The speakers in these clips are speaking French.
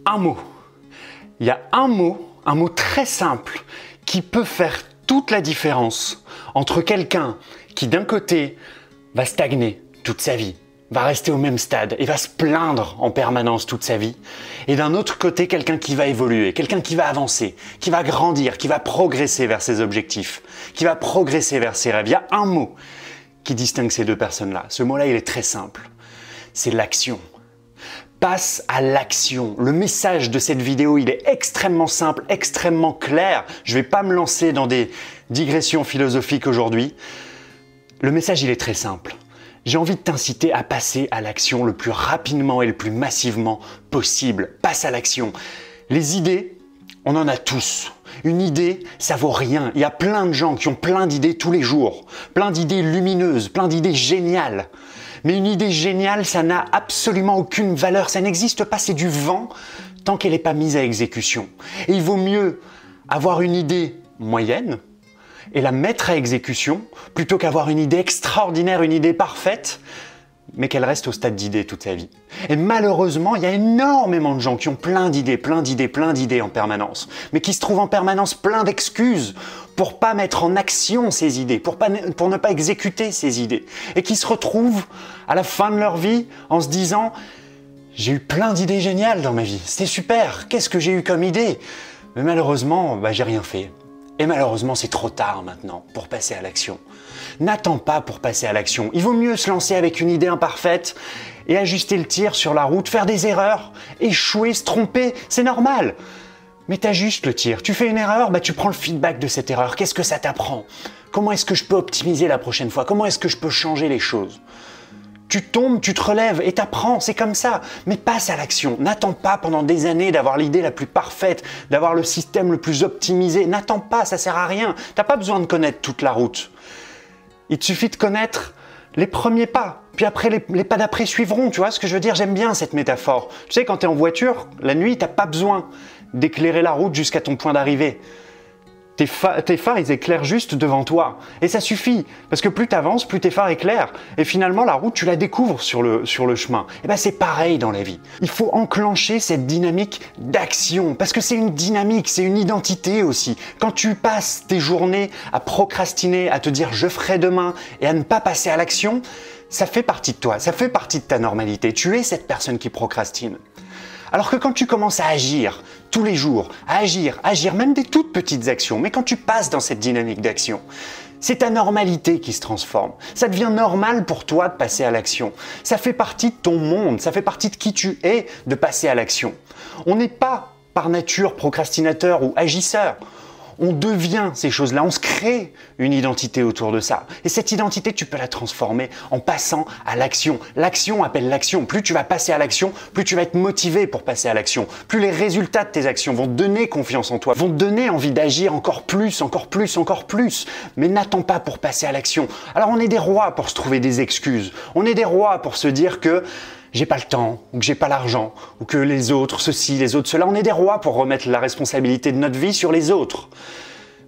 un mot. Il y a un mot très simple qui peut faire toute la différence entre quelqu'un qui d'un côté va stagner toute sa vie, va rester au même stade et va se plaindre en permanence toute sa vie, et d'un autre côté quelqu'un qui va évoluer, quelqu'un qui va avancer, qui va grandir, qui va progresser vers ses objectifs, qui va progresser vers ses rêves. Il y a un mot qui distingue ces deux personnes-là. Ce mot-là, il est très simple. C'est l'action. Passe à l'action. Le message de cette vidéo, il est extrêmement simple, extrêmement clair. Je ne vais pas me lancer dans des digressions philosophiques aujourd'hui. Le message, il est très simple. J'ai envie de t'inciter à passer à l'action le plus rapidement et le plus massivement possible. Passe à l'action. Les idées, on en a tous. Une idée, ça vaut rien. Il y a plein de gens qui ont plein d'idées tous les jours. Plein d'idées lumineuses, plein d'idées géniales. Mais une idée géniale, ça n'a absolument aucune valeur. Ça n'existe pas, c'est du vent tant qu'elle n'est pas mise à exécution. Et il vaut mieux avoir une idée moyenne et la mettre à exécution plutôt qu'avoir une idée extraordinaire, une idée parfaite, mais qu'elle reste au stade d'idée toute sa vie. Et malheureusement, il y a énormément de gens qui ont plein d'idées en permanence, mais qui se trouvent en permanence plein d'excuses pour pas mettre en action ces idées, pour ne pas exécuter ces idées, et qui se retrouvent à la fin de leur vie en se disant « J'ai eu plein d'idées géniales dans ma vie, c'était super, qu'est-ce que j'ai eu comme idée ?» Mais malheureusement, j'ai rien fait. Et malheureusement, c'est trop tard maintenant pour passer à l'action. N'attends pas pour passer à l'action. Il vaut mieux se lancer avec une idée imparfaite et ajuster le tir sur la route, faire des erreurs, échouer, se tromper, c'est normal. Mais t'ajustes le tir. Tu fais une erreur, tu prends le feedback de cette erreur. Qu'est-ce que ça t'apprend? Comment est-ce que je peux optimiser la prochaine fois? Comment est-ce que je peux changer les choses? Tu tombes, tu te relèves et t'apprends, c'est comme ça. Mais passe à l'action. N'attends pas pendant des années d'avoir l'idée la plus parfaite, d'avoir le système le plus optimisé. N'attends pas, ça sert à rien. T'as pas besoin de connaître toute la route. Il te suffit de connaître les premiers pas. Puis après, les pas d'après suivront. Tu vois ce que je veux dire? J'aime bien cette métaphore. Tu sais, quand tu es en voiture, la nuit, t'as pas besoin d'éclairer la route jusqu'à ton point d'arrivée. Tes phares, ils éclairent juste devant toi. Et ça suffit. Parce que plus tu avances, plus tes phares éclairent. Et finalement, la route, tu la découvres sur le chemin. Et c'est pareil dans la vie. Il faut enclencher cette dynamique d'action. Parce que c'est une dynamique, c'est une identité aussi. Quand tu passes tes journées à procrastiner, à te dire « je ferai demain » et à ne pas passer à l'action, ça fait partie de toi. Ça fait partie de ta normalité. Tu es cette personne qui procrastine. Alors que quand tu commences à agir tous les jours, à agir, même des toutes petites actions, mais quand tu passes dans cette dynamique d'action, c'est ta normalité qui se transforme. Ça devient normal pour toi de passer à l'action. Ça fait partie de ton monde, ça fait partie de qui tu es de passer à l'action. On n'est pas par nature procrastinateur ou agisseur. On devient ces choses-là, on se crée une identité autour de ça. Et cette identité, tu peux la transformer en passant à l'action. L'action appelle l'action. Plus tu vas passer à l'action, plus tu vas être motivé pour passer à l'action. Plus les résultats de tes actions vont te donner confiance en toi, vont te donner envie d'agir encore plus. Mais n'attends pas pour passer à l'action. Alors on est des rois pour se trouver des excuses. On est des rois pour se dire que j'ai pas le temps, ou que j'ai pas l'argent, ou que les autres ceci, les autres cela. On est des rois pour remettre la responsabilité de notre vie sur les autres.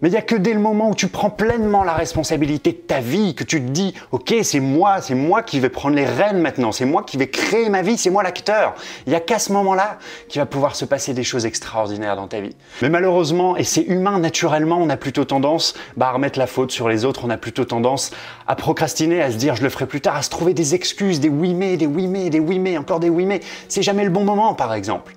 Mais il n'y a que dès le moment où tu prends pleinement la responsabilité de ta vie, que tu te dis « Ok, c'est moi qui vais prendre les rênes maintenant, c'est moi qui vais créer ma vie, c'est moi l'acteur ». Il n'y a qu'à ce moment-là qu'il va pouvoir se passer des choses extraordinaires dans ta vie. Mais malheureusement, et c'est humain naturellement, on a plutôt tendance à remettre la faute sur les autres, on a plutôt tendance à procrastiner, à se dire « je le ferai plus tard », à se trouver des excuses, des oui mais, encore des oui mais. C'est jamais le bon moment par exemple.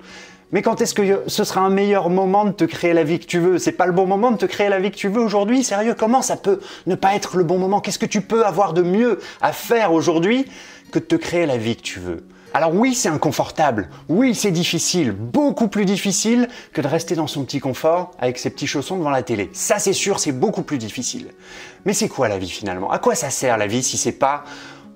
Mais quand est-ce que ce sera un meilleur moment de te créer la vie que tu veux? C'est pas le bon moment de te créer la vie que tu veux aujourd'hui? Sérieux, comment ça peut ne pas être le bon moment? Qu'est-ce que tu peux avoir de mieux à faire aujourd'hui que de te créer la vie que tu veux? Alors oui, c'est inconfortable. Oui, c'est difficile. Beaucoup plus difficile que de rester dans son petit confort avec ses petits chaussons devant la télé. Ça, c'est sûr, c'est beaucoup plus difficile. Mais c'est quoi la vie finalement? À quoi ça sert la vie si c'est pas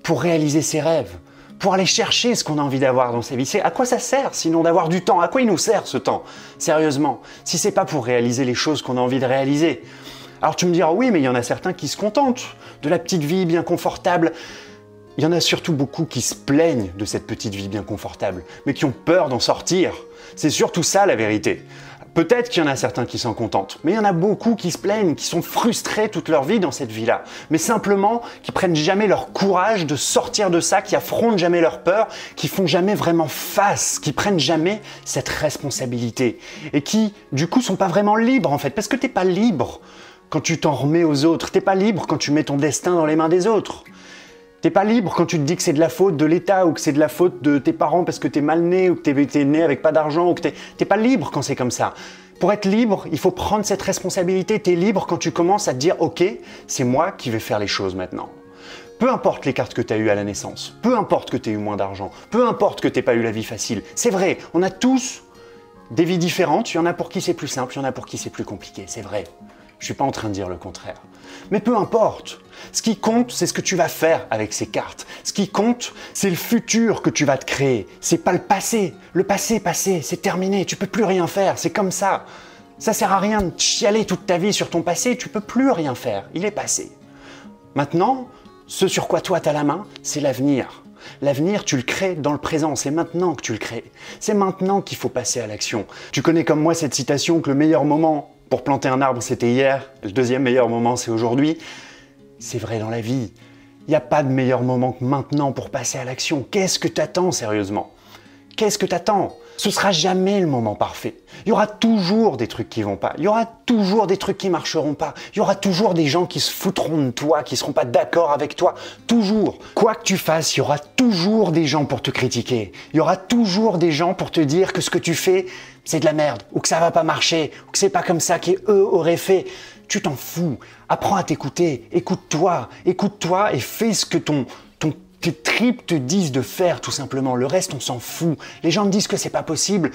pour réaliser ses rêves? Pour aller chercher ce qu'on a envie d'avoir dans sa vie. À quoi ça sert sinon d'avoir du temps? À quoi il nous sert ce temps? Sérieusement, si c'est pas pour réaliser les choses qu'on a envie de réaliser. Alors tu me diras, oui, mais il y en a certains qui se contentent de la petite vie bien confortable. Il y en a surtout beaucoup qui se plaignent de cette petite vie bien confortable, mais qui ont peur d'en sortir. C'est surtout ça la vérité. Peut-être qu'il y en a certains qui s'en contentent, mais il y en a beaucoup qui se plaignent, qui sont frustrés toute leur vie dans cette vie-là, mais simplement qui prennent jamais leur courage de sortir de ça, qui affrontent jamais leur peur, qui font jamais vraiment face, qui prennent jamais cette responsabilité et qui, du coup, sont pas vraiment libres en fait, parce que t'es pas libre quand tu t'en remets aux autres, t'es pas libre quand tu mets ton destin dans les mains des autres. T'es pas libre quand tu te dis que c'est de la faute de l'État ou que c'est de la faute de tes parents parce que t'es mal né ou que t'es né avec pas d'argent ou que t'es pas libre quand c'est comme ça. Pour être libre, il faut prendre cette responsabilité. T'es libre quand tu commences à te dire « Ok, c'est moi qui vais faire les choses maintenant ». Peu importe les cartes que tu as eues à la naissance, peu importe que tu aies eu moins d'argent, peu importe que tu n'aies pas eu la vie facile. C'est vrai, on a tous des vies différentes. Il y en a pour qui c'est plus simple, il y en a pour qui c'est plus compliqué. C'est vrai. Je suis pas en train de dire le contraire. Mais peu importe. Ce qui compte, c'est ce que tu vas faire avec ces cartes. Ce qui compte, c'est le futur que tu vas te créer. C'est pas le passé. Le passé est passé, c'est terminé. Tu peux plus rien faire. C'est comme ça. Ça sert à rien de chialer toute ta vie sur ton passé. Tu peux plus rien faire. Il est passé. Maintenant, ce sur quoi toi t'as la main, c'est l'avenir. L'avenir, tu le crées dans le présent, c'est maintenant que tu le crées. C'est maintenant qu'il faut passer à l'action. Tu connais comme moi cette citation que le meilleur moment pour planter un arbre, c'était hier, le deuxième meilleur moment, c'est aujourd'hui. C'est vrai dans la vie. Il n'y a pas de meilleur moment que maintenant pour passer à l'action. Qu'est-ce que t'attends sérieusement? Qu'est-ce que t'attends? Ce sera jamais le moment parfait. Il y aura toujours des trucs qui vont pas. Il y aura toujours des trucs qui marcheront pas. Il y aura toujours des gens qui se foutront de toi, qui seront pas d'accord avec toi. Toujours. Quoi que tu fasses, il y aura toujours des gens pour te critiquer. Il y aura toujours des gens pour te dire que ce que tu fais, c'est de la merde, ou que ça va pas marcher, ou que c'est pas comme ça qu'eux auraient fait. Tu t'en fous. Apprends à t'écouter. Écoute-toi. Écoute-toi et fais ce que tes tripes te disent de faire, tout simplement. Le reste, on s'en fout. Les gens te disent que c'est pas possible.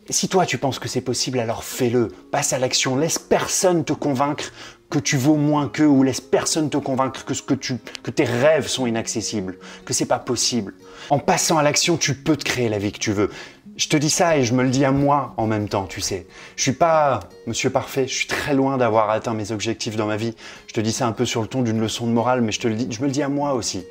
Si toi, tu penses que c'est possible, alors fais-le. Passe à l'action. Laisse personne te convaincre que tu vaux moins qu'eux, ou laisse personne te convaincre que tes rêves sont inaccessibles, que c'est pas possible. En passant à l'action, tu peux te créer la vie que tu veux. Je te dis ça et je me le dis à moi en même temps, tu sais. Je suis pas monsieur parfait, je suis très loin d'avoir atteint mes objectifs dans ma vie. Je te dis ça un peu sur le ton d'une leçon de morale, mais je me le dis à moi aussi.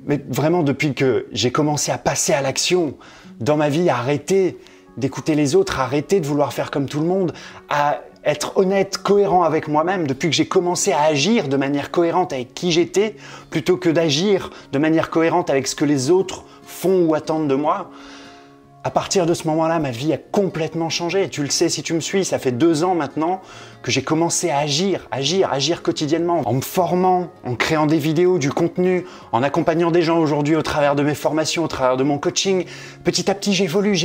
Mais vraiment, depuis que j'ai commencé à passer à l'action dans ma vie, à arrêter d'écouter les autres, à arrêter de vouloir faire comme tout le monde, à être honnête, cohérent avec moi-même, depuis que j'ai commencé à agir de manière cohérente avec qui j'étais, plutôt que d'agir de manière cohérente avec ce que les autres font ou attendent de moi, à partir de ce moment-là, ma vie a complètement changé. Tu le sais si tu me suis, ça fait 2 ans maintenant que j'ai commencé à agir quotidiennement, en me formant, en créant des vidéos, du contenu, en accompagnant des gens aujourd'hui au travers de mes formations, au travers de mon coaching. Petit à petit, j'évolue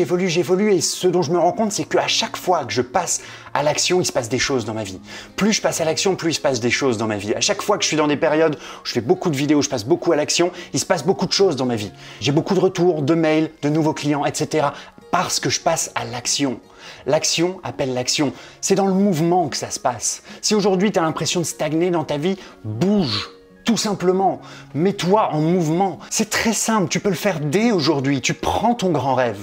et ce dont je me rends compte, c'est qu'à chaque fois que je passe à l'action, il se passe des choses dans ma vie. Plus je passe à l'action, plus il se passe des choses dans ma vie. À chaque fois que je suis dans des périodes où je fais beaucoup de vidéos, je passe beaucoup à l'action, il se passe beaucoup de choses dans ma vie. J'ai beaucoup de retours, de mails, de nouveaux clients, etc. parce que je passe à l'action. L'action appelle l'action. C'est dans le mouvement que ça se passe. Si aujourd'hui tu as l'impression de stagner dans ta vie, bouge. Tout simplement, mets-toi en mouvement. C'est très simple, tu peux le faire dès aujourd'hui. Tu prends ton grand rêve.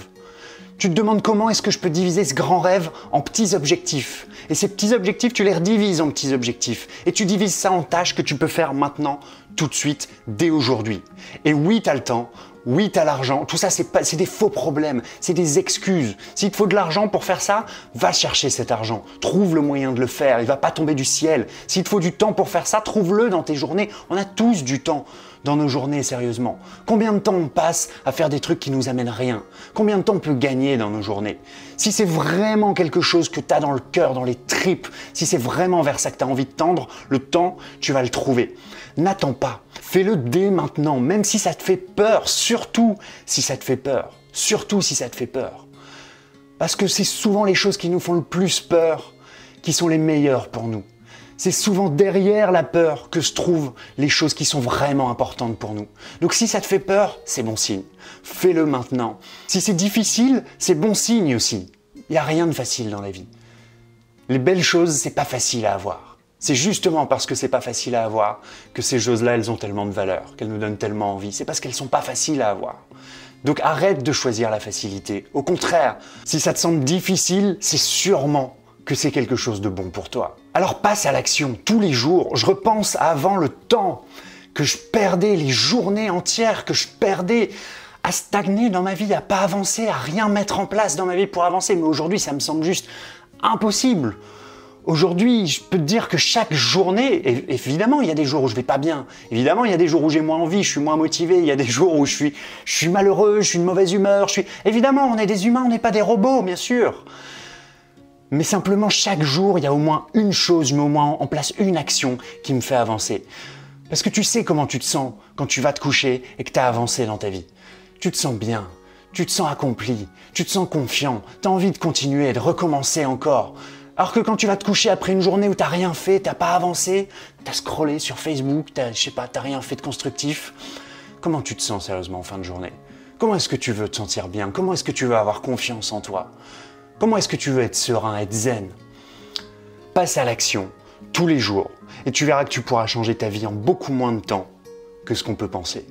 Tu te demandes comment est-ce que je peux diviser ce grand rêve en petits objectifs. Et ces petits objectifs, tu les redivises en petits objectifs. Et tu divises ça en tâches que tu peux faire maintenant, tout de suite, dès aujourd'hui. Et oui, tu as le temps. Oui, tu as l'argent. Tout ça, c'est des faux problèmes. C'est des excuses. S'il te faut de l'argent pour faire ça, va chercher cet argent. Trouve le moyen de le faire. Il ne va pas tomber du ciel. S'il te faut du temps pour faire ça, trouve-le dans tes journées. On a tous du temps dans nos journées, sérieusement. Combien de temps on passe à faire des trucs qui nous amènent rien? Combien de temps on peut gagner dans nos journées? Si c'est vraiment quelque chose que tu as dans le cœur, dans les tripes, si c'est vraiment vers ça que tu as envie de tendre, le temps, tu vas le trouver. N'attends pas. Fais-le dès maintenant, même si ça te fait peur, surtout si ça te fait peur. Surtout si ça te fait peur. Parce que c'est souvent les choses qui nous font le plus peur qui sont les meilleures pour nous. C'est souvent derrière la peur que se trouvent les choses qui sont vraiment importantes pour nous. Donc si ça te fait peur, c'est bon signe. Fais-le maintenant. Si c'est difficile, c'est bon signe aussi. Il n'y a rien de facile dans la vie. Les belles choses, c'est pas facile à avoir. C'est justement parce que c'est pas facile à avoir que ces choses-là, elles ont tellement de valeur, qu'elles nous donnent tellement envie. C'est parce qu'elles sont pas faciles à avoir. Donc arrête de choisir la facilité. Au contraire, si ça te semble difficile, c'est sûrement que c'est quelque chose de bon pour toi. Alors passe à l'action tous les jours. Je repense à avant le temps que je perdais, les journées entières que je perdais à stagner dans ma vie, à pas avancer, à rien mettre en place dans ma vie pour avancer. Mais aujourd'hui, ça me semble juste impossible. Aujourd'hui, je peux te dire que chaque journée, et évidemment, il y a des jours où je vais pas bien. Évidemment, il y a des jours où j'ai moins envie, je suis moins motivé. Il y a des jours où je suis malheureux, je suis de mauvaise humeur. Évidemment, on est des humains, on n'est pas des robots, bien sûr. Mais simplement, chaque jour, il y a au moins une chose, je mets au moins en place une action qui me fait avancer. Parce que tu sais comment tu te sens quand tu vas te coucher et que tu as avancé dans ta vie. Tu te sens bien, tu te sens accompli, tu te sens confiant, tu as envie de continuer, de recommencer encore. Alors que quand tu vas te coucher après une journée où tu n'as rien fait, tu n'as pas avancé, tu as scrollé sur Facebook, tu n'as rien fait de constructif, comment tu te sens sérieusement en fin de journée? Comment est-ce que tu veux te sentir bien? Comment est-ce que tu veux avoir confiance en toi? Comment est-ce que tu veux être serein, être zen? Passe à l'action tous les jours et tu verras que tu pourras changer ta vie en beaucoup moins de temps que ce qu'on peut penser.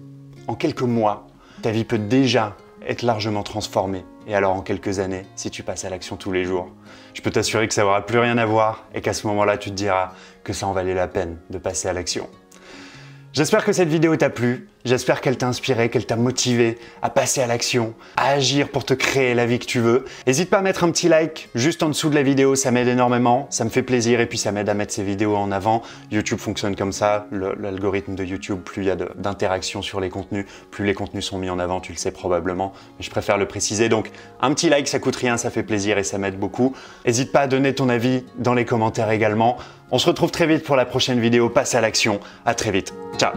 En quelques mois, ta vie peut déjà être largement transformée. Et alors en quelques années, si tu passes à l'action tous les jours, je peux t'assurer que ça n'aura plus rien à voir et qu'à ce moment-là, tu te diras que ça en valait la peine de passer à l'action. J'espère que cette vidéo t'a plu, j'espère qu'elle t'a inspiré, qu'elle t'a motivé à passer à l'action, à agir pour te créer la vie que tu veux. N'hésite pas à mettre un petit like juste en dessous de la vidéo, ça m'aide énormément, ça me fait plaisir et puis ça m'aide à mettre ces vidéos en avant. YouTube fonctionne comme ça, l'algorithme de YouTube, plus il y a d'interactions sur les contenus, plus les contenus sont mis en avant, tu le sais probablement, mais je préfère le préciser. Donc un petit like, ça coûte rien, ça fait plaisir et ça m'aide beaucoup. N'hésite pas à donner ton avis dans les commentaires également. On se retrouve très vite pour la prochaine vidéo, passe à l'action, à très vite. Ciao.